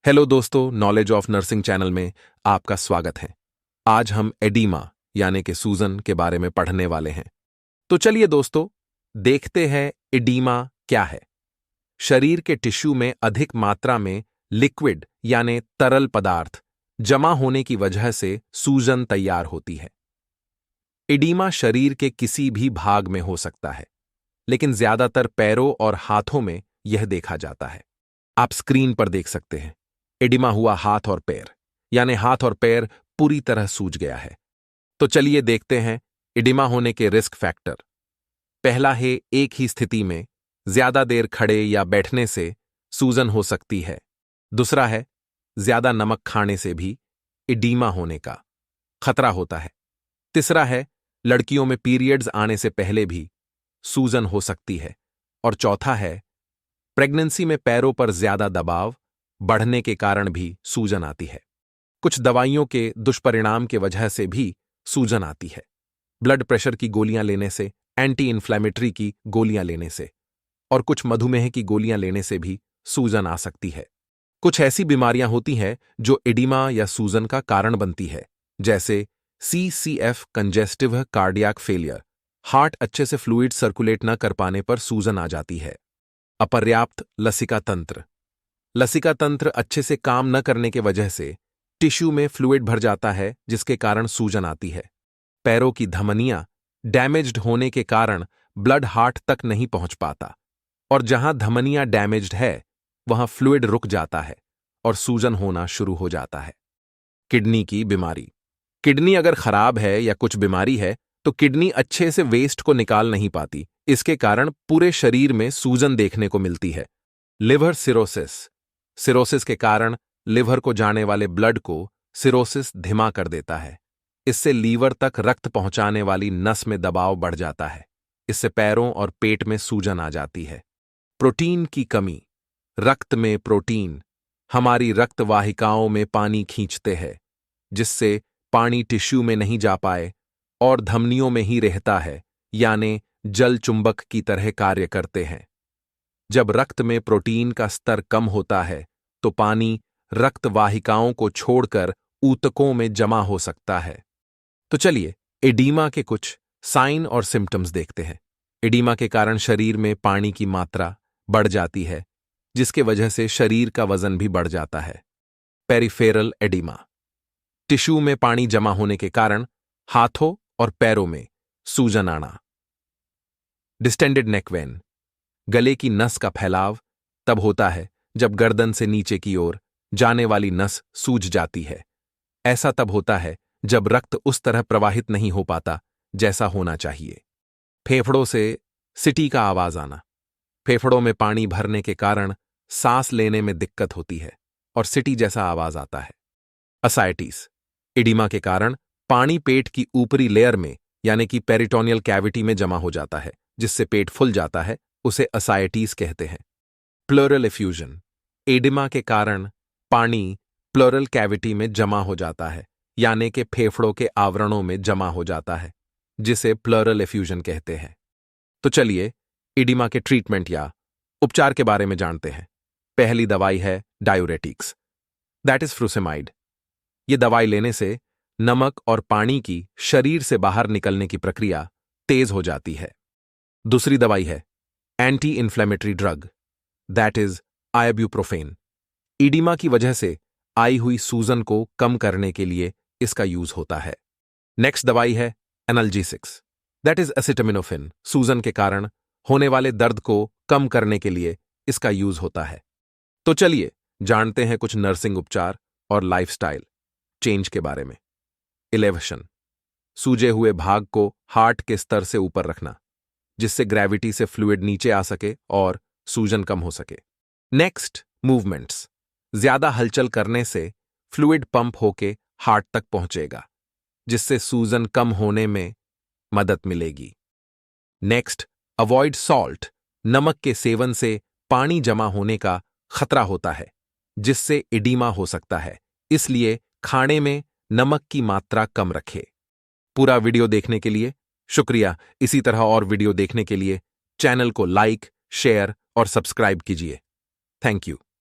Hello दोस्तों, knowledge of nursing channel में आपका स्वागत है। आज हम एडीमा यानी कि सूजन के बारे में पढ़ने वाले हैं। तो चलिए दोस्तों, देखते हैं एडीमा क्या है। शरीर के टिश्यू में अधिक मात्रा में लिक्विड यानी तरल पदार्थ जमा होने की वजह से सूजन तैयार होती है। एडीमा शरीर के किसी भी भाग में हो सकता है, लेकिन ज्यादातर पैरों और हाथों में यह देखा जाता है। आप स्क्रीन पर देख सकते हैं एडिमा हुआ हाथ और पैर, यानी हाथ और पैर पूरी तरह सूज गया है। तो चलिए देखते हैं एडिमा होने के रिस्क फैक्टर। पहला है, एक ही स्थिति में ज्यादा देर खड़े या बैठने से सूजन हो सकती है। दूसरा है, ज्यादा नमक खाने से भी एडिमा होने का खतरा होता है। तीसरा है, लड़कियों में पीरियड्स आने से पहले भी सूजन हो सकती है। और चौथा है, प्रेगनेंसी में पैरों पर ज्यादा दबाव बढ़ने के कारण भी सूजन आती है। कुछ दवाइयों के दुष्परिणाम के वजह से भी सूजन आती है। ब्लड प्रेशर की गोलियां लेने से, एंटी इन्फ्लेमेटरी की गोलियां लेने से और कुछ मधुमेह की गोलियां लेने से भी सूजन आ सकती है। कुछ ऐसी बीमारियां होती हैं जो एडिमा या सूजन का कारण बनती है, जैसे CCF congestive cardiac failure, heart अच्छे से फ्लूइड सर्कुलेट न कर पाने पर सूजन आ जाती है। अपर्याप्त लसिका तंत्र, लसिका तंत्र अच्छे से काम न करने के वजह से टिश्यू में फ्लूइड भर जाता है, जिसके कारण सूजन आती है। पैरों की धमनियां डैमेज्ड होने के कारण ब्लड हार्ट तक नहीं पहुंच पाता, और जहां धमनियां डैमेज्ड है वहां फ्लूइड रुक जाता है और सूजन होना शुरू हो जाता है। किडनी की बीमारी, किडनी अगर खराब है या कुछ बीमारी है तो किडनी अच्छे से वेस्ट को निकाल नहीं पाती, इसके कारण पूरे शरीर में सूजन देखने को मिलती है। लिवर सिरोसिस, सिरोसिस के कारण लिवर को जाने वाले ब्लड को सिरोसिस धीमा कर देता है। इससे लीवर तक रक्त पहुंचाने वाली नस में दबाव बढ़ जाता है। इससे पैरों और पेट में सूजन आ जाती है। प्रोटीन की कमी, रक्त में प्रोटीन हमारी रक्त वाहिकाओं में पानी खींचते हैं, जिससे पानी टिश्यू में नहीं जा पाए और धमनियों में ही रहता है, यानी जल चुंबक की तरह कार्य करते हैं। जब रक्त में प्रोटीन का स्तर कम होता है तो पानी रक्त वाहिकाओं को छोड़कर ऊतकों में जमा हो सकता है। तो चलिए एडीमा के कुछ साइन और सिम्टम्स देखते हैं। एडीमा के कारण शरीर में पानी की मात्रा बढ़ जाती है, जिसके वजह से शरीर का वजन भी बढ़ जाता है। पेरिफेरल एडीमा, टिश्यू में पानी जमा होने के कारण हाथों और पैरों में सूजन आना। डिस्टेंडेड नेक वेन, गले की नस का फैलाव तब होता है जब गर्दन से नीचे की ओर जाने वाली नस सूज जाती है। ऐसा तब होता है जब रक्त उस तरह प्रवाहित नहीं हो पाता जैसा होना चाहिए। फेफड़ों से सीटी का आवाज आना, फेफड़ों में पानी भरने के कारण सांस लेने में दिक्कत होती है और सीटी जैसा आवाज आता है। असाइटिस, एडिमा के कारण पानी पेट की ऊपरी लेयर में यानी कि पेरिटोनियल कैविटी में जमा हो जाता है, जिससे पेट फूल जाता है, उसे असाइटिस कहते हैं। प्लूरल एफ्यूजन, एडिमा के कारण पानी प्लूरल कैविटी में जमा हो जाता है, यानी कि फेफड़ों के आवरणों में जमा हो जाता है, जिसे प्लूरल एफ्यूजन कहते हैं। तो चलिए एडिमा के ट्रीटमेंट या उपचार के बारे में जानते हैं। पहली दवाई है डायूरेटिक्स, दैट इज फ्रुसेमाइड। ये दवाई लेने से नमक और पानी की शरीर से बाहर निकलने की प्रक्रिया तेज हो जाती है। दूसरी दवाई है anti inflammatory drug, that is ibuprofen. Oedema की वजह से आई हुई सूजन को कम करने के लिए इसका यूज होता है। नेक्स्ट दवाई है एनाल्जेसिक्स, दैट इज एसिटामिनोफेन। सूजन के कारण होने वाले दर्द को कम करने के लिए इसका यूज होता है। तो चलिए जानते हैं कुछ नर्सिंग उपचार और लाइफस्टाइल चेंज के बारे में। इलेवेशन, सूजे हुए भाग को हार्ट के स्तर से ऊपर रखना, जिससे ग्रेविटी से फ्लूइड नीचे आ सके और सूजन कम हो सके। नेक्स्ट, मूवमेंट्स, ज्यादा हलचल करने से फ्लूइड पंप होके हार्ट तक पहुंचेगा, जिससे सूजन कम होने में मदद मिलेगी। नेक्स्ट, अवॉइड सॉल्ट, नमक के सेवन से पानी जमा होने का खतरा होता है, जिससे एडिमा हो सकता है, इसलिए खाने में नमक की मात्रा कम रखें। पूरा वीडियो देखने के लिए शुक्रिया। इसी तरह और वीडियो देखने के लिए चैनल को लाइक, शेयर और सब्सक्राइब कीजिए। Thank you.